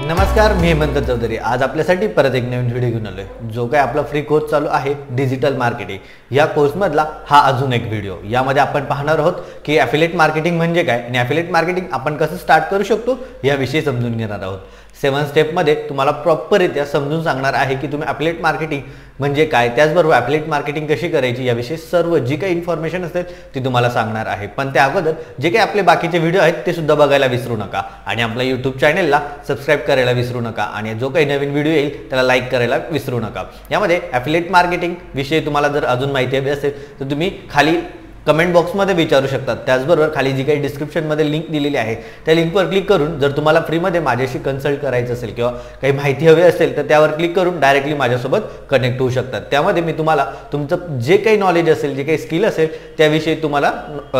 नमस्कार, मी हेमंत चौधरी। आज आपल्यासाठी परत एक नवीन व्हिडिओ घेऊन आलोय। जो काय आपला फ्री कोर्स चालू आहे डिजिटल मार्केटिंग या कोर्स मधला हा अजून एक व्हिडिओ। यामध्ये आपण पाहणार आहोत की एफिलिएट मार्केटिंग म्हणजे काय आणि एफिलिएट मार्केटिंग आपण कसं स्टार्ट करू शकतो याविषयी समजून घेणार आहोत। 7 स्टेप मध्ये तुम्हाला प्रॉपररित्या समजून सांगणार आहे की तुम्ही एफिलिएट मार्केटिंग म्हणजे काय, त्याचबरोबर एफिलिएट मार्केटिंग कशी करायची याविषयी सर्व जी काही इन्फॉर्मेशन असेल ती तुम्हाला सांगणार आहे। पण त्या अगोदर जे काही आपले बाकीचे व्हिडिओ आहेत ते सुद्धा बघायला विसरू नका आणि आपल्या YouTube चॅनलला सबस्क्राइब करायला विसरू नका आणि जो काही नवीन व्हिडिओ येईल त्याला लाईक करायला विसरू नका। यामध्ये एफिलिएट मार्केटिंग विषयी तुम्हाला जर अजून माहिती हवी असेल तर तुम्ही खाली कमेंट बॉक्स मध्ये विचारू शकतात। त्याचबरोबर खाली जी काही डिस्क्रिप्शन मध्ये लिंक दिलेली आहे त्या लिंकवर क्लिक करून जर तुम्हाला फ्री मध्ये माझ्याशी कन्सल्ट करायचं असेल किंवा काही माहिती हवी असेल तर त्यावर क्लिक करून डायरेक्टली माझ्यासोबत कनेक्ट होऊ शकतात। त्यामध्ये मी तुम्हाला तुमचं जे काही नॉलेज असेल, जे काही स्किल असेल त्याविषयी तुम्हाला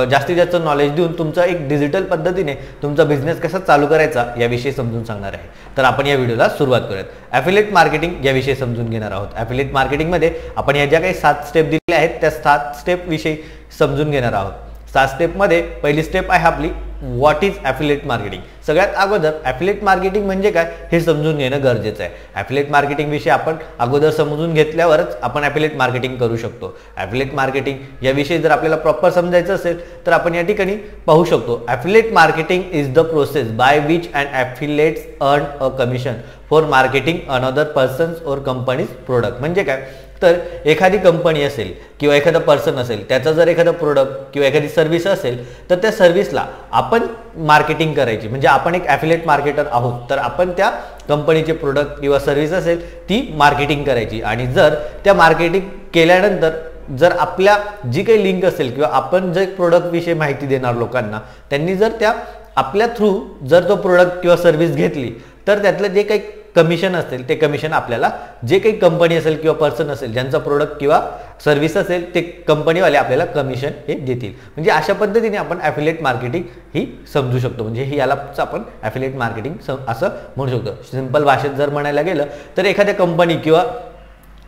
जास्तीत जास्त नॉलेज देऊन तुमचा एक डिजिटल पद्धतीने तुमचा बिझनेस कसा चालू करायचा याविषयी समजून सांगणार आहे। तर आपण या व्हिडिओला सुरुवात करूयात। एफिलिएट मार्केटिंग याविषयी समजून घेणार आहोत। एफिलिएट मार्केटिंग मध्ये आपण या ज्या काही 7 स्टेप दिलेल्या आहेत त्या 7 स्टेप विषयी समजून घेणार आहोत। 7 स्टेप मध्ये पहिली स्टेप आहे आपली व्हॉट इज एफिलिएट मार्केटिंग। सगळ्यात अगोदर एफिलिएट मार्केटिंग म्हणजे काय हे समजून घेणं गरजेचं आहे। एफिलिएट मार्केटिंग विषयी आपण अगोदर समजून घेतल्यावरच आपण एफिलिएट मार्केटिंग करू शकतो। एफिलिएट मार्केटिंग याविषयी जर आपल्याला प्रॉपर समजायचं असेल तर आपण या ठिकाणी पाहू शकतो। Affiliate marketing is the process by which an affiliates earn a commission for marketing another persons or companies product. म्हणजे काय तर एखादी कंपनी असेल किंवा एखादा पर्सन असेल त्याचा जर एखादा प्रोडक्ट किंवा एखादी सर्व्हिस असेल तर त्या सर्व्हिसला आपण मार्केटिंग करायची, म्हणजे आपण एक एफिलिएट मार्केटर आहोत तर आपण त्या कंपनीचे प्रोडक्ट किंवा सर्व्हिस असेल ती मार्केटिंग करायची। आणि जर त्या मार्केटिंग केल्यानंतर जर आपल्या जी काही लिंक असेल किंवा आपण जे प्रोडक्ट विषयी माहिती देणार लोकांना त्यांनी जर त्या आपल्या थ्रू जर तो प्रोडक्ट किंवा सर्व्हिस घेतली तर त्यातलं जे काही कमिशन असेल ते कमिशन आपल्याला जे काही कंपनी असेल किंवा पर्सन असेल ज्यांचा प्रोडक्ट किंवा सर्व्हिस असेल ते कंपनीवाले आपल्याला कमिशन हे देतील। म्हणजे अशा पद्धतीने आपण एफिलिएट मार्केटिंग ही समजू शकतो। म्हणजे ही यालाच आपण एफिलिएट मार्केटिंग असं म्हणू शकतो। सिंपल भाषेत जर म्हणायला गेलं तर एखाद्या कंपनी किंवा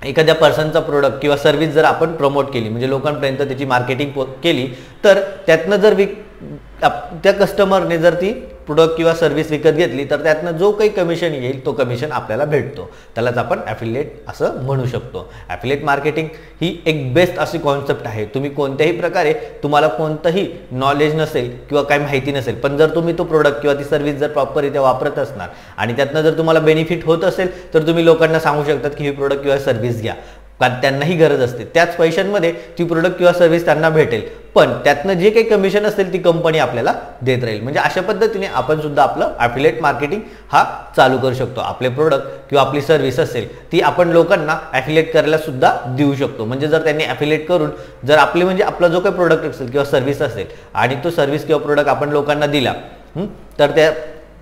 एखाद्या पर्सनचा प्रोडक्ट किंवा सर्व्हिस जर आपण प्रमोट केली म्हणजे लोकांपर्यंत त्याची मार्केटिंग केली तर त्यातनं जर त्या कस्टमरने जर ती प्रोडक्ट किंवा सर्व्हिस विकत घेतली तर त्यातनं जो काही कमिशन येईल तो कमिशन आपल्याला भेटतो, त्यालाच आपण एफिलिएट असं म्हणू शकतो। एफिलिएट मार्केटिंग ही एक बेस्ट अशी कॉन्सेप्ट आहे। तुम्ही कोणत्याही प्रकारे तुम्हाला कोणतंही नॉलेज नसेल किंवा काही माहिती नसेल पण जर तुम्ही तो प्रोडक्ट किंवा ती सर्व्हिस जर प्रॉपररित्या वापरत असणार आणि त्यातनं जर तुम्हाला बेनिफिट होत असेल तर तुम्ही लोकांना सांगू शकतात की ही प्रोडक्ट किंवा सर्व्हिस घ्या, कारण त्यांनाही गरज असते। त्याच पैशांमध्ये ती प्रोडक्ट किंवा सर्व्हिस त्यांना भेटेल पण त्यातनं जे काही कमिशन असेल ती कंपनी आपल्याला देत राहील। म्हणजे अशा पद्धतीने आपण सुद्धा आपलं एफिलिएट मार्केटिंग हा चालू करू शकतो। आपले प्रोडक्ट किंवा आपली सर्व्हिस असेल ती आपण लोकांना एफिलिएट करायला सुद्धा देऊ शकतो। म्हणजे जर त्यांनी एफिलिएट करून जर आपले म्हणजे आपला जो काही प्रोडक्ट असेल किंवा सर्व्हिस असेल आणि तो सर्व्हिस किंवा प्रोडक्ट आपण लोकांना दिला तर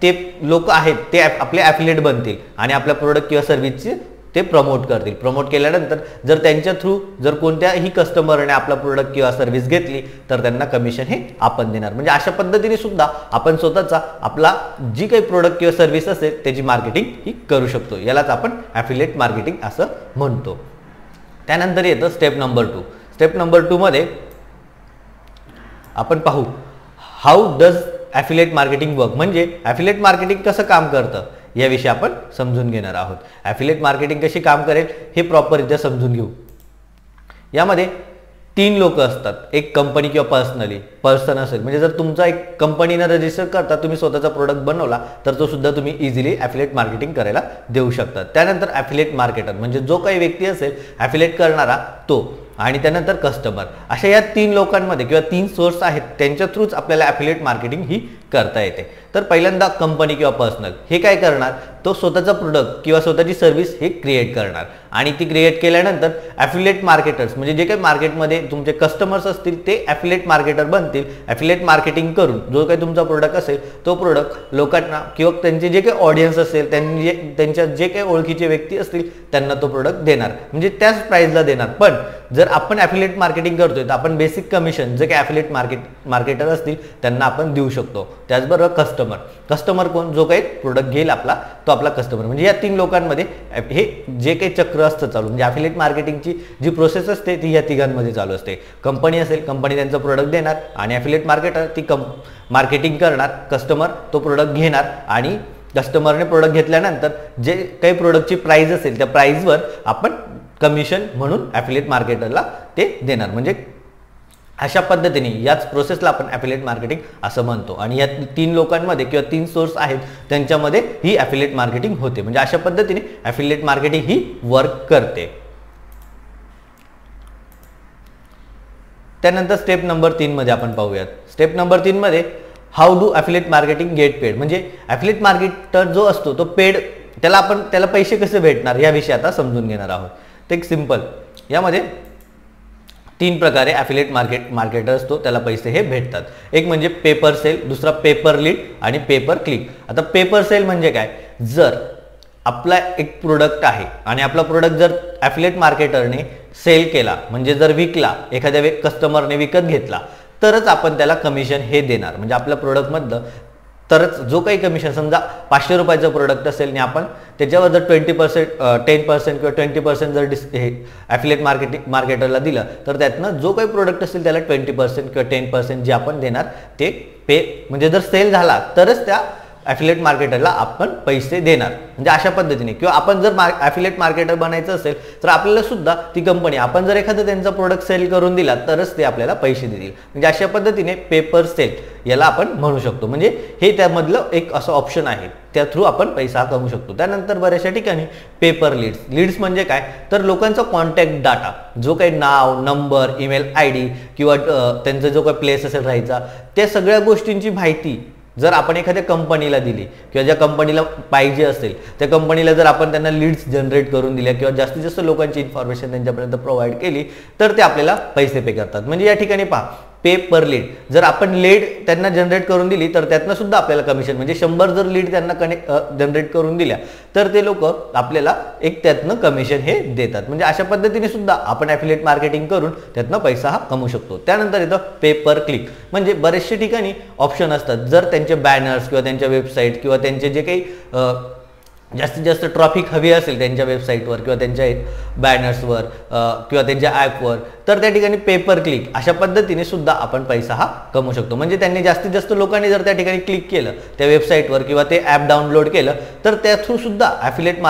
ते लोक आहेत ते आपले एफिलिएट बनतील आणि आपल्या प्रोडक्ट किंवा सर्व्हिसचे ते प्रमोट करतील। प्रमोट केल्यानंतर जर त्यांच्या थ्रू जर कोणत्याही कस्टमरने आपला प्रोडक्ट किंवा सर्व्हिस घेतली तर त्यांना कमिशन हे आपण देणार। म्हणजे अशा पद्धतीने सुद्धा आपण स्वतःचा आपला जी काही प्रोडक्ट किंवा सर्व्हिस असेल त्याची मार्केटिंग ही करू शकतो। यालाच आपण एफिलिएट मार्केटिंग असं म्हणतो। त्यानंतर येतं स्टेप नंबर 2। स्टेप नंबर 2 मध्ये आपण पाहू how does affiliate marketing work, म्हणजे एफिलिएट मार्केटिंग कसं काम करतं याविषयी आपण समजून घेणार आहोत। एफिलिएट मार्केटिंग कशी काम करेल हे प्रॉपररित्या समजून घेऊ। यामध्ये 3 लोक असतात, एक कंपनी किंवा पर्सन असेल म्हणजे जर तुमचा एक कंपनीने रजिस्टर करता तुम्ही स्वतःचा प्रोडक्ट बनवला तर तो सुद्धा तुम्ही इझिली एफिलिएट मार्केटिंग करायला देऊ शकता। त्यानंतर एफिलिएट मार्केटर म्हणजे जो काही व्यक्ती असेल एफिलिएट करणारा तो आणि त्यानंतर कस्टमर, अशा या 3 लोकांमध्ये किंवा 3 सोर्स आहेत त्यांच्या थ्रूच आपल्याला एफिलिएट मार्केटिंग ही करता येते। तर पहिल्यांदा कंपनी किंवा पर्सनल हे काय करणार, तो स्वतःचा प्रोडक्ट किंवा स्वतःची सर्व्हिस हे क्रिएट करणार आणि ती क्रिएट केल्यानंतर एफिलिएट मार्केटर्स म्हणजे जे काही मार्केटमध्ये तुमचे कस्टमर्स असतील ते एफिलिएट मार्केटर बनतील। एफिलिएट मार्केटिंग करून जो काही तुमचा प्रोडक्ट असेल तो प्रोडक्ट लोकांना किंवा त्यांचे जे काही ऑडियन्स असेल त्यांच्या जे काही ओळखीचे व्यक्ती असतील त्यांना तो प्रोडक्ट देणार, म्हणजे त्याच प्राइसला देणार। पण जर आपण एफिलिएट मार्केटिंग करतोय तर आपण बेसिक कमिशन जे काही एफिलिएट मार्केटर असतील त्यांना आपण देऊ शकतो। त्याचबरोबर कस्टमर कोण, जो काही प्रोडक्ट घेईल आपला तो आपला कस्टमर। म्हणजे या 3 लोकांमध्ये हे जे काही चक्र असतं चालू, म्हणजे एफिलिएट मार्केटिंगची जी प्रोसेस असते ती या तिघांमध्ये चालू असते। कंपनी असेल, कंपनी त्यांचं प्रोडक्ट देणार आणि एफिलिएट मार्केटर ती मार्केटिंग करणार, कस्टमर तो प्रोडक्ट घेणार आणि कस्टमरने प्रोडक्ट घेतल्यानंतर जे काही प्रोडक्टची प्राइस असेल त्या प्राइसवर आपण कमिशन म्हणून ॲफिलिएट मार्केटरला ते देणार. म्हणजे अशा पद्धतीने याच प्रोसेसला आपण ॲफिलिएट मार्केटिंग असं म्हणतो. आणि या 3 लोकांमध्ये किंवा 3 सोर्स आहेत त्यांच्यामध्ये ही ॲफिलिएट मार्केटिंग होते. म्हणजे अशा पद्धतीने ॲफिलिएट मार्केटिंग ही वर्क करते. त्यानंतर स्टेप नंबर 3 मध्ये आपण पाहूयात. स्टेप नंबर 3 मध्ये how do affiliate marketing get paid. म्हणजे ॲफिलिएट मार्केटर जो असतो तो पेड, त्याला पैसे कसे भेटणार याविषयी आता समजून घेणार आहोत. ते एक सिंपल, यामध्ये 3 प्रकारे ॲफिलिएट मार्केटर असतो त्याला पैसे हे भेटतात. एक म्हणजे पेपर सेल, दुसरा पेपर लीड आणि पेपर क्लिक. आता पेपर सेल म्हणजे काय, जर आपला एक प्रोडक्ट आहे आणि आपला प्रोडक्ट जर ॲफिलिएट मार्केटरने सेल केला, म्हणजे जर विकला, एखाद्या कस्टमरने विकत घेतला, तरच आपण त्याला कमिशन हे देणार. म्हणजे आपल्या प्रोडक्टमधलं तरच जो काही कमिशन, समजा 500 रुपयाचं प्रोडक्ट असेल आणि आपण त्याच्यावर जर 20%, 10% किंवा 20% जर हे ॲफिलिएट मार्केटरला दिलं, तर त्यातनं जो काही प्रोडक्ट असेल त्याला 20% किंवा 10% जे आपण देणार ते म्हणजे जर सेल झाला तरच त्या ॲफिलिएट मार्केटरला आपण पैसे देणार. म्हणजे अशा पद्धतीने, किंवा आपण जर ॲफिलिएट मार्केटर बनायचं असेल तर आपल्याला सुद्धा ती कंपनी, आपण जर एखादं त्यांचा प्रोडक्ट सेल करून दिला तरच ते आपल्याला पैसे देतील. म्हणजे अशा पद्धतीने पेपर सेल याला आपण म्हणू शकतो. म्हणजे हे त्यामधलं एक असं ऑप्शन आहे, त्या थ्रू आपण पैसा कमवू शकतो. त्यानंतर बऱ्याचशा ठिकाणी पेपर लीड्स म्हणजे काय, तर लोकांचा कॉन्टॅक्ट डाटा, जो काही नाव, नंबर, ईमेल ID किंवा त्यांचा जो काही प्लेस असेल राहायचा, त्या सगळ्या गोष्टींची माहिती जर आपण एखाद्या कंपनीला दिली किंवा ज्या कंपनीला पाहिजे असेल त्या कंपनीला जर आपण त्यांना लीड्स जनरेट करून दिल्या किंवा जास्तीत जास्त लोकांची इन्फॉर्मेशन त्यांच्यापर्यंत प्रोव्हाइड केली तर ते आपल्याला पैसे पे करतात. म्हणजे या ठिकाणी पहा, पे पर लीड, जर आपण लीड त्यांना जनरेट करून दिली तर त्यातनं सुद्धा आपल्याला कमिशन, म्हणजे 100 जर लीड त्यांना जनरेट करून दिल्या तर ते लोक आपल्याला एक त्यातनं कमिशन हे देतात. म्हणजे अशा पद्धतीने सुद्धा आपण ॲफिलिएट मार्केटिंग करून त्यातनं पैसा हा कमवू शकतो. त्यानंतर येतं पेपर क्लिक. म्हणजे बरेचशा ठिकाणी ऑप्शन असतात, जर त्यांचे बॅनर्स किंवा त्यांच्या वेबसाईट किंवा त्यांचे जे काही जास्तीत जास्त ट्रॉफिक हवी असेल त्यांच्या वेबसाईटवर किंवा त्यांच्या बॅनर्सवर किंवा त्यांच्या ॲपवर, तर त्या ठिकाणी पेपर क्लिक अशा पद्धतीने सुद्धा आपण पैसा हा कमवू शकतो. म्हणजे त्यांनी जास्तीत जास्त लोकांनी जर त्या ठिकाणी क्लिक केलं त्या वेबसाईटवर किंवा ते ॲप डाउनलोड केलं तर त्या थ्रू सुद्धा ॲफिलिएट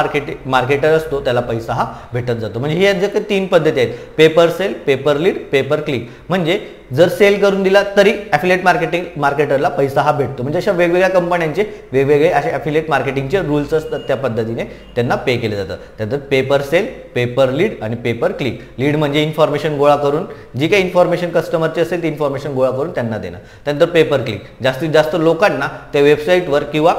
मार्केटर असतो त्याला पैसा हा भेटत जातो. म्हणजे ह्या जे काही 3 पद्धती आहेत, pay per sale, pay per lead, pay per click, म्हणजे जर सेल करून दिला तरी ॲफिलिएट मार्केटरला पैसा हा भेटतो. म्हणजे अशा वेगवेगळ्या कंपन्यांचे वेगवेगळे असे ॲफिलिएट मार्केटिंगचे रूल्स असतात, त्या पद्धतीने त्यांना पे केले जातं. त्यानंतर पेपर सेल, पेपर लीड आणि पेपर क्लिक. लीड म्हणजे इन्फॉर्मेशन गोळा करून, जी काही इन्फॉर्मेशन कस्टमरची असेल ती इन्फॉर्मेशन गोळा करून त्यांना देणं. त्यानंतर पेपर क्लिक, जास्तीत जास्त लोकांना त्या वेबसाईटवर किंवा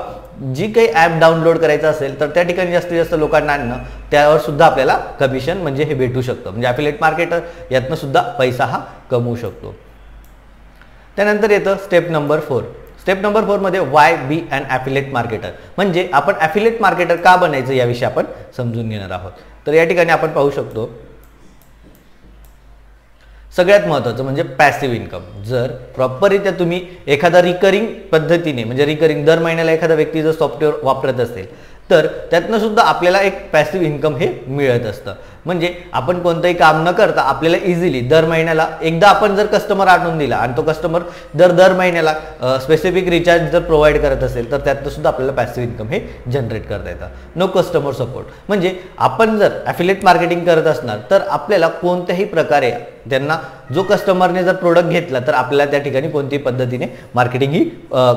जी काही ॲप डाउनलोड करायचं असेल तर त्या ठिकाणी जास्तीत जास्त लोकांना आणणं, त्यावर सुद्धा आपल्याला कमिशन म्हणजे हे भेटू शकतं. म्हणजे ॲफिलिएट मार्केटर यातनं सुद्धा पैसा हा कमवू शकतो. त्यानंतर येतं स्टेप नंबर 4. स्टेप नंबर 4 मध्ये वाय बी अन ॲफिलिएट मार्केटर. म्हणजे आपण ॲफिलिएट मार्केटर का बनायचं याविषयी आपण समजून घेणार आहोत. तर या ठिकाणी आपण पाहू शकतो, सगळ्यात महत्त्वाचं म्हणजे पॅसिव्ह इन्कम. जर प्रॉपररित्या तुम्ही एखादा रिकरिंग पद्धतीने, म्हणजे रिकरिंग दर महिन्याला एखादा व्यक्ती जर सॉफ्टवेअर वापरत असेल तर त्यातनं सुद्धा आपल्याला एक पॅसिव्ह इन्कम हे मिळत असतं. म्हणजे आपण कोणतंही काम न करता आपल्याला इझिली दर महिन्याला एकदा आपण जर कस्टमर आणून दिला आणि तो कस्टमर दर महिन्याला स्पेसिफिक रिचार्ज जर प्रोव्हाइड करत असेल तर त्यातनं सुद्धा आपल्याला पॅसिव्ह इन्कम हे जनरेट करता येतं. नो कस्टमर सपोर्ट, म्हणजे आपण जर ॲफिलिएट मार्केटिंग करत असणार तर आपल्याला कोणत्याही प्रकारे त्यांना, जो कस्टमरने जर प्रोडक्ट घेतला तर आपल्याला त्या ठिकाणी कोणत्याही पद्धतीने मार्केटिंग ही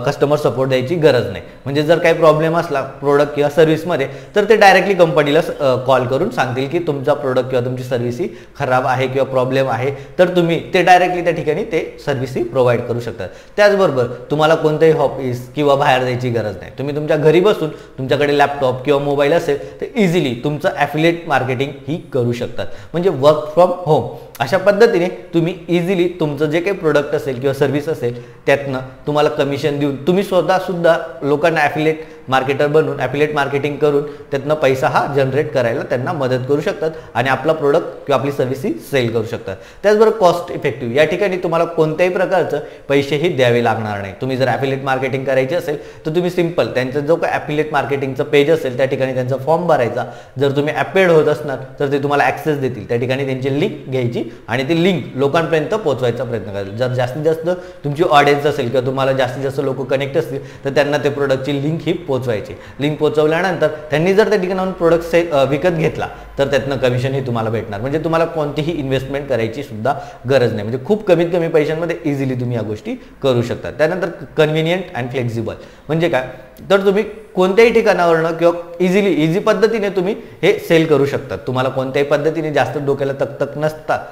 कस्टमर सपोर्ट द्यायची गरज नाही. म्हणजे जर काही प्रॉब्लेम असला प्रोडक्ट किंवा सर्व्हिसमध्ये तर ते डायरेक्टली कंपनीला कॉल करून सांगतील की तुमचा प्रोडक्ट किंवा तुमची सर्व्हिस ही खराब आहे किंवा प्रॉब्लेम आहे, तर तुम्ही ते डायरेक्टली त्या ठिकाणी ते सर्व्हिस ही प्रोव्हाइड करू शकतात. त्याचबरोबर तुम्हाला कोणतेही ऑफिस किंवा बाहेर जायची गरज नाही. तुम्ही तुमच्या घरी बसून, तुमच्याकडे लॅपटॉप किंवा मोबाईल असेल तर इझिली तुमचं ॲफिलिएट मार्केटिंग ही करू शकतात. म्हणजे वर्क फ्रॉम होम अशा पद्धतीने तुम्ही इझिली तुमचं जे काही प्रोडक्ट असेल किंवा सर्व्हिस असेल त्यातनं तुम्हाला कमिशन देऊन तुम्ही स्वतः सुद्धा लोकांना ॲफिलिएट मार्केटर बनून ॲफिलिएट मार्केटिंग करून त्यातनं पैसा हा जनरेट करायला त्यांना मदत करू शकतात आणि आपला प्रोडक्ट किंवा आपली सर्व्हिस ही सेल करू शकतात. त्याचबरोबर कॉस्ट इफेक्टिव्ह, या ठिकाणी तुम्हाला कोणत्याही प्रकारचं पैसेही द्यावे लागणार नाही. तुम्ही जर ॲफिलिएट मार्केटिंग करायची असेल तर तुम्ही सिंपल त्यांचं जो काही ॲफिलिएट मार्केटिंगचं पेज असेल त्या ठिकाणी त्यांचा फॉर्म भरायचा. जर तुम्ही ॲपेड होत असणार तर ते तुम्हाला ॲक्सेस देतील, त्या ठिकाणी त्यांची लिंक घ्यायची आणि ती लिंक लोकांपर्यंत पोहोचवायचा प्रयत्न करायचा. जर जास्तीत जास्त तुमची ऑडियन्स असेल किंवा तुम्हाला जास्तीत जास्त लोक कनेक्ट असतील तर त्यांना ते प्रोडक्टची लिंक ही पोहोचवायची. लिंक पोहोचवल्यानंतर त्यांनी जर त्या ठिकाणाहून प्रोडक्ट विकत घेतला तर त्यातनं कमिशन हे तुम्हाला भेटणार. म्हणजे तुम्हाला कोणतीही इन्व्हेस्टमेंट करायची सुद्धा गरज नाही. म्हणजे खूप कमीत कमी पैशांमध्ये इझिली तुम्ही या गोष्टी करू शकता. त्यानंतर कन्व्हिनियंट अँड फ्लेक्झिबल म्हणजे काय, तर तुम्ही कोणत्याही ठिकाणावरनं किंवा इझी पद्धतीने तुम्ही हे सेल करू शकता. तुम्हाला कोणत्याही पद्धतीने जास्त डोक्याला तक नसता,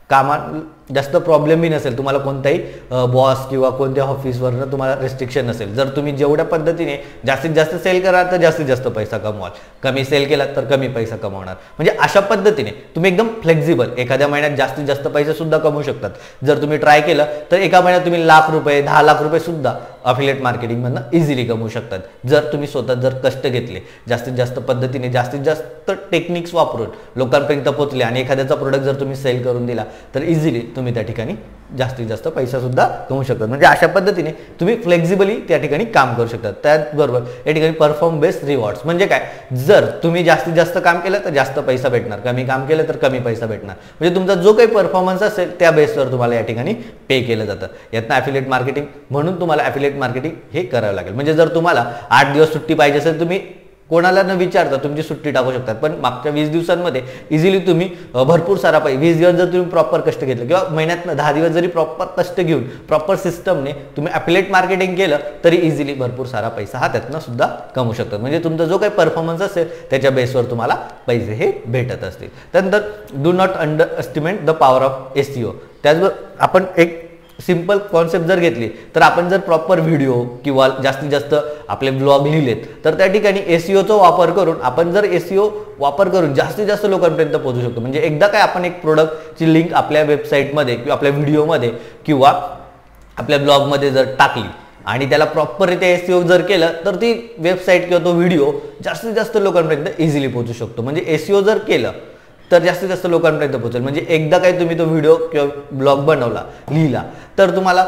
कामा जास्त प्रॉब्लेम बी नसेल, तुम्हाला कोणताही बॉस किंवा कोणत्या ऑफिसवरनं तुम्हाला रिस्ट्रिक्शन नसेल. जर तुम्ही जेवढ्या पद्धतीने जास्तीत जास्त सेल कराल तर जास्तीत जास्त पैसा कमवाल, कमी सेल केला तर कमी पैसा कमवणार. म्हणजे अशा पद्धतीने तुम्ही एकदम फ्लेक्झिबल एखाद्या महिन्यात जास्तीत जास्त पैसे सुद्धा कमवू शकतात. जर तुम्ही ट्राय केलं तर एका महिन्यात तुम्ही लाख रुपये 10 लाख रुपये सुद्धा अफिलिएट मार्केटिंगमधनं इझिली कमवू शकतात. जर तुम्ही स्वतः जर कष्ट घेतले, जास्तीत जास्त पद्धतीने जास्तीत जास्त टेक्निक्स वापरून लोकांपर्यंत पोहोचले आणि एखाद्याचा प्रोडक्ट जर तुम्ही सेल करून दिला तर इझिली तुम्ही त्या ठिकाणी जास्तीत जास्त पैसा सुद्धा कमवू शकतात. म्हणजे अशा पद्धतीने तुम्ही फ्लेक्झिबली त्या ठिकाणी काम करू शकतात. त्याचबरोबर या ठिकाणी परफॉर्म बेस्ड रिवॉर्ड्स म्हणजे काय, जर तुम्ही जास्तीत जास्त काम केलं तर जास्त पैसा भेटणार, कमी काम केलं तर कमी पैसा भेटणार. म्हणजे तुमचा जो काही परफॉर्मन्स असेल त्या बेसवर तुम्हाला या ठिकाणी पे केलं जातं. यातनं ॲफिलिएट मार्केटिंग म्हणून तुम्हाला ॲफिलिएट मार्केटिंग हे करावं लागेल. म्हणजे जर तुम्हाला 8 दिवस सुट्टी पाहिजे असेल, तुम्ही कोणाला न विचारता तुमची सुट्टी टाकू शकतात. पण मागच्या 20 दिवसांमध्ये इझिली तुम्ही भरपूर सारा 20 दिवस जर तुम्ही प्रॉपर कष्ट घेतले किंवा महिन्यातनं 10 दिवस जरी प्रॉपर कष्ट घेऊन प्रॉपर सिस्टमने तुम्ही ॲफिलिएट मार्केटिंग केलं तरी इझिली भरपूर सारा पैसा हा त्यातनं सुद्धा कमवू शकतात. म्हणजे तुमचा जो काही परफॉर्मन्स असेल त्याच्या बेसवर तुम्हाला पैसे हे भेटत असतील. त्यानंतर do not under estimate the power of SEO. त्याचबरोबर आपण एक सिंपल कॉन्सेप्ट जर घेतली तर आपण जर प्रॉपर व्हिडिओ किंवा जास्तीत जास्त आपले ब्लॉग लिहिलेत तर त्या ठिकाणी SEOचा वापर करून आपण जर SEO वापर करून जास्तीत जास्त लोकांपर्यंत पोहोचू शकतो. म्हणजे एकदा काय आपण एक प्रोडक्टची लिंक आपल्या वेबसाईटमध्ये किंवा आपल्या व्हिडिओमध्ये किंवा आपल्या ब्लॉगमध्ये जर टाकली आणि त्याला प्रॉपररित्या SEO जर केलं तर ती वेबसाईट किंवा तो व्हिडिओ जास्तीत जास्त लोकांपर्यंत इझिली पोहोचू शकतो. म्हणजे SEO जर केलं तर जास्तीत जास्त लोकांपर्यंत पोहोचेल. म्हणजे एकदा काही तुम्ही तो व्हिडिओ किंवा ब्लॉग बनवला, लिहिला तर तुम्हाला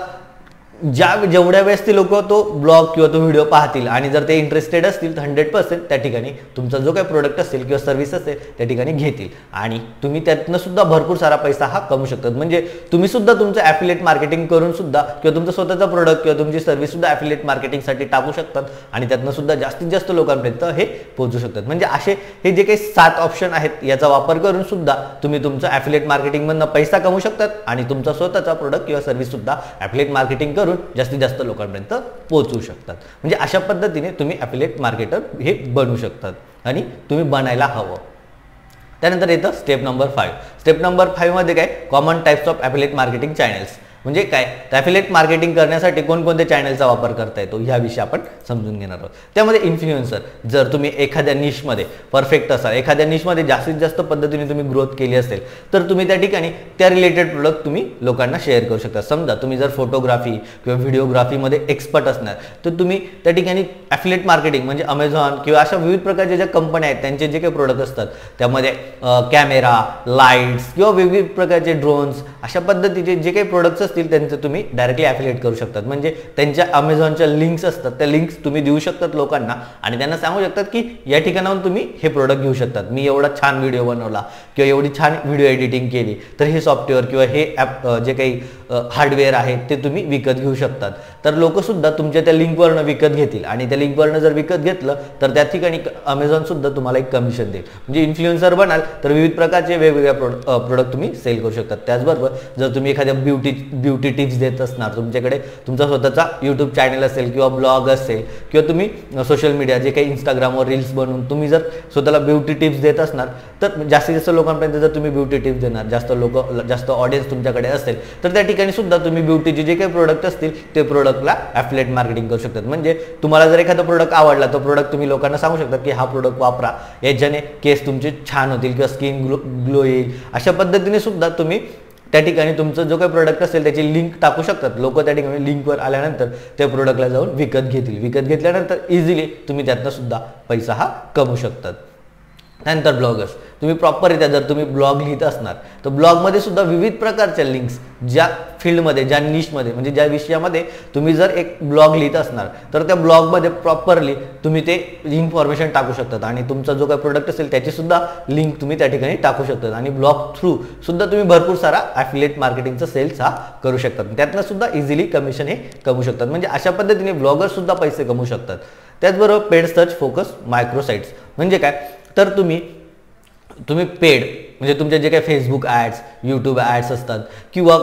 जेवढ्या वेळेस ते लोक तो ब्लॉग किंवा तो व्हिडिओ पाहतील आणि जर ते इंटरेस्टेड असतील तर 100% त्या ठिकाणी तुमचा जो काही प्रोडक्ट असेल किंवा सर्व्हिस असेल त्या ठिकाणी घेतील आणि तुम्ही त्यातनं सुद्धा भरपूर सारा पैसा हा कमवू शकतात. म्हणजे तुम्ही सुद्धा तुमचं ॲफिलिएट मार्केटिंग करून सुद्धा किंवा तुमचा स्वतःचा प्रोडक्ट किंवा तुमची सर्व्हिस सुद्धा ॲफिलिएट मार्केटिंगसाठी टाकू शकतात आणि त्यातनं सुद्धा जास्तीत जास्त लोकांपर्यंत हे पोहोचू शकतात. म्हणजे असे हे जे काही 7 ऑप्शन आहेत याचा वापर करून सुद्धा तुम्ही तुमचं ॲफिलिएट मार्केटिंगमधनं पैसा कमवू शकतात आणि तुमचा स्वतःचा प्रोडक्ट किंवा सर्व्हिस सुद्धा ॲफिलिएट मार्केटिंग करून जास्तीत जास्त लोकांपर्यंत पोहोचू शकतात. म्हणजे अशा पद्धतीने तुम्ही ॲफिलिएट मार्केटर हे बनू शकतात आणि तुम्ही बनायला हवं. त्यानंतर येतं स्टेप नंबर 5. स्टेप नंबर 5 मध्ये काय, common types of affiliate marketing channels. म्हणजे काय, ॲफिलिएट मार्केटिंग करण्यासाठी कोणकोणत्या चॅनलचा वापर करता येतो ह्याविषयी आपण समजून घेणार आहोत. त्यामध्ये इन्फ्लुएन्सर, जर तुम्ही एखाद्या निशमध्ये परफेक्ट असाल, एखाद्या निशमध्ये जास्तीत जास्त पद्धतीने तुम्ही ग्रोथ केली असेल तर तुम्ही त्या ठिकाणी त्या रिलेटेड प्रोडक्ट तुम्ही लोकांना शेअर करू शकता. समजा तुम्ही जर फोटोग्राफी किंवा व्हिडिओग्राफीमध्ये एक्सपर्ट असणार तर तुम्ही त्या ठिकाणी ॲफिलिएट मार्केटिंग म्हणजे अमेझॉन किंवा अशा विविध प्रकारच्या ज्या कंपन्या आहेत त्यांचे जे काही प्रोडक्ट असतात त्यामध्ये कॅमेरा, लाईट्स किंवा विविध प्रकारचे ड्रोन्स अशा पद्धतीचे जे काही प्रोडक्ट्स असतील त्यांचं तुम्ही डायरेक्टली ॲफिलिएट करू शकतात. म्हणजे त्यांच्या अमेझॉनच्या लिंक्स असतात त्या लिंक्स तुम्ही देऊ शकतात लोकांना आणि त्यांना सांगू शकतात की या ठिकाणाहून तुम्ही हे प्रोडक्ट घेऊ शकतात. मी एवढा छान व्हिडिओ बनवला किंवा एवढी छान व्हिडिओ एडिटिंग केली तर हे सॉफ्टवेअर किंवा हे ॲप जे काही हार्डवेअर आहे ते तुम्ही विकत घेऊ शकतात. तर लोक सुद्धा तुमच्या त्या लिंकवरनं विकत घेतील आणि त्या लिंकवरनं जर विकत घेतलं तर त्या ठिकाणी अमेझॉन सुद्धा तुम्हाला एक कमिशन देईल. म्हणजे इन्फ्लुएन्सर बनाल तर विविध प्रकारचे वेगवेगळ्या प्रोडक्ट तुम्ही सेल करू शकतात. त्याचबरोबर जर तुम्ही एखाद्या ब्युटी टिप्स देत असणार, तुमच्याकडे तुमचा स्वतःचा यूट्यूब चॅनल असेल किंवा ब्लॉग असेल किंवा तुम्ही सोशल मीडिया जे काही इंस्टाग्रामवर रील्स बनवून तुम्ही जर स्वतःला ब्युटी टिप्स देत असणार तर जास्तीत जास्त लोकांपर्यंत जर तुम्ही ब्युटी टिप्स देणार, जास्त ऑडियन्स तुमच्याकडे असेल तर त्या ठिकाणी सुद्धा तुम्ही ब्युटीचे जे काही प्रोडक्ट असतील ते प्रोडक्टला ॲफिलिएट मार्केटिंग करू शकतात. म्हणजे तुम्हाला जर एखादा प्रोडक्ट आवडला तो प्रोडक्ट तुम्ही लोकांना सांगू शकता की हा प्रोडक्ट वापरा, याच्याने केस तुमचे छान होतील किंवा स्किन ग्लो येईल. अशा पद्धतीने सुद्धा तुम्ही त्या ठिकाणी तुमचं जो काही प्रोडक्ट असेल त्याची लिंक टाकू शकतात. लोक त्या ठिकाणी लिंकवर आल्यानंतर त्या प्रोडक्टला जाऊन विकत घेतील. विकत घेतल्यानंतर इझिली तुम्ही त्यातनं सुद्धा पैसा हा कमवू शकतात. त्यानंतर ब्लॉगर्स, तुम्ही प्रॉपररित्या जर तुम्ही ब्लॉग लिहित असणार तर ब्लॉगमध्ये सुद्धा विविध प्रकारच्या लिंक्स ज्या फील्डमध्ये, ज्या निशमध्ये म्हणजे ज्या विषयामध्ये तुम्ही जर एक ब्लॉग लिहित असणार तर त्या ब्लॉगमध्ये प्रॉपरली तुम्ही ते इन्फॉर्मेशन टाकू शकतात आणि तुमचा जो काही प्रोडक्ट असेल त्याची सुद्धा लिंक तुम्ही त्या ठिकाणी टाकू शकतात आणि ब्लॉग थ्रू सुद्धा तुम्ही भरपूर सारा ॲफिलिएट मार्केटिंगचा सेल्स हा करू शकतात. त्यातनं सुद्धा इझिली कमिशन हे कमवू शकतात. म्हणजे अशा पद्धतीने ब्लॉगर सुद्धा पैसे कमवू शकतात. त्याचबरोबर paid search focus micro sites म्हणजे काय, तर तुम्ही पेड म्हणजे तुमचे जे काही फेसबुक ॲड्स, यूट्यूब ॲड्स असतात किंवा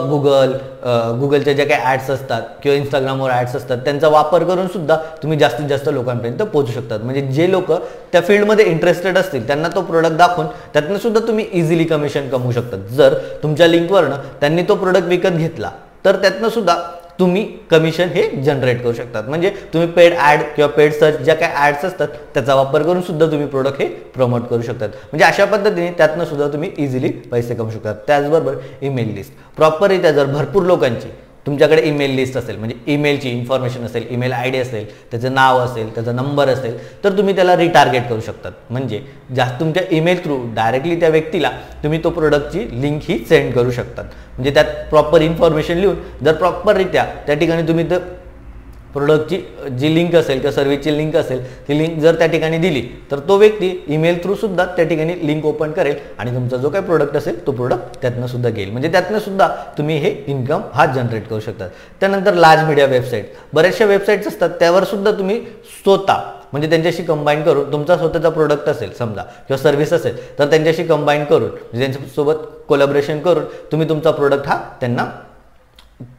गुगलचे जे काही ॲड्स असतात किंवा इंस्टाग्रामवर ॲड्स असतात, त्यांचा वापर करून सुद्धा तुम्ही जास्तीत जास्त लोकांपर्यंत पोहोचू शकतात. म्हणजे जे लोक त्या फील्डमध्ये इंटरेस्टेड असतील त्यांना तो प्रोडक्ट दाखवून त्यातनं सुद्धा तुम्ही इझिली कमिशन कमवू शकतात. जर तुमच्या लिंकवरनं त्यांनी तो प्रोडक्ट विकत घेतला तर त्यातनं सुद्धा तुम्ही कमिशन हे जनरेट करू शकतात. म्हणजे तुम्ही पेड ॲड किंवा पेड सर्च ज्या काही ॲड्स असतात त्याचा वापर करून सुद्धा तुम्ही प्रोडक्ट हे प्रमोट करू शकतात. म्हणजे अशा पद्धतीने त्यातनं सुद्धा तुम्ही इझिली पैसे कमवू शकतात. त्याचबरोबर ईमेल लिस्ट प्रॉपररित्या जर भरपूर लोकांची तुमच्याकडे ईमेल लिस्ट असेल, म्हणजे ईमेलची इन्फॉर्मेशन असेल, ईमेल आयडी असेल, त्याचं नाव असेल, त्याचा नंबर असेल, तर तुम्ही त्याला रिटार्गेट करू शकतात. म्हणजे जास्त तुमच्या ईमेल थ्रू डायरेक्टली त्या व्यक्तीला तुम्ही तो प्रोडक्टची लिंक ही सेंड करू शकतात. म्हणजे त्यात प्रॉपर इन्फॉर्मेशन लिहून जर प्रॉपररित्या त्या ठिकाणी तुम्ही तर प्रोडक्टची जी लिंक असेल किंवा सर्व्हिसची लिंक असेल ती लिंक जर त्या ठिकाणी दिली तर तो व्यक्ती ईमेल थ्रू सुद्धा त्या ठिकाणी लिंक ओपन करेल आणि तुमचा जो काही प्रोडक्ट असेल तो प्रोडक्ट त्यातनं सुद्धा घेईल. म्हणजे त्यातनं सुद्धा तुम्ही हे इन्कम हा जनरेट करू शकतात. त्यानंतर लार्ज मीडिया वेबसाईट, बऱ्याचशा वेबसाईट्स असतात त्यावर सुद्धा तुम्ही स्वतः म्हणजे त्यांच्याशी कंबाईन करून तुमचा स्वतःचा प्रोडक्ट असेल समजा किंवा सर्व्हिस असेल तर त्यांच्याशी कंबाईन करून म्हणजे त्यांच्यासोबत कोलॅबोरेशन करून तुम्ही तुमचा प्रोडक्ट हा त्यांना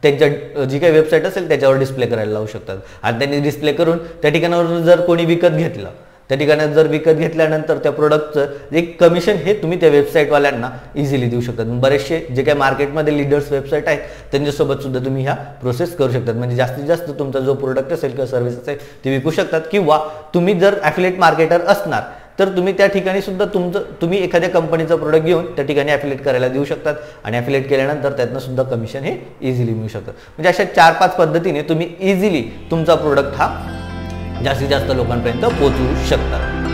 त्यांच्या जी काही वेबसाईट असेल त्याच्यावर डिस्प्ले करायला लावू शकतात. आणि त्यांनी डिस्प्ले करून त्या ठिकाणावर जर कोणी विकत घेतलं, त्या ठिकाणी जर विकत घेतल्यानंतर त्या प्रोडक्टचं एक कमिशन हे तुम्ही त्या वेबसाईटवाल्यांना इझिली देऊ शकतात. बरेचसे जे काही मार्केटमध्ये लीडर्स वेबसाईट आहेत त्यांच्यासोबत सुद्धा तुम्ही ह्या प्रोसेस करू शकतात. म्हणजे जास्तीत जास्त तुमचा जो प्रोडक्ट असेल किंवा सर्व्हिस असेल ती विकू शकतात. किंवा तुम्ही जर ॲफिलिएट मार्केटर असणार तर तुम्ही त्या ठिकाणी सुद्धा तुम्ही एखाद्या कंपनीचं प्रोडक्ट घेऊन त्या ठिकाणी ॲफिलिएट करायला देऊ शकतात आणि ॲफिलिएट केल्यानंतर त्यातनं सुद्धा कमिशन हे इझिली मिळू शकतं. म्हणजे अशा 4-5 पद्धतीने तुम्ही इझिली तुमचा प्रोडक्ट हा जास्तीत जास्त लोकांपर्यंत पोहोचवू शकता.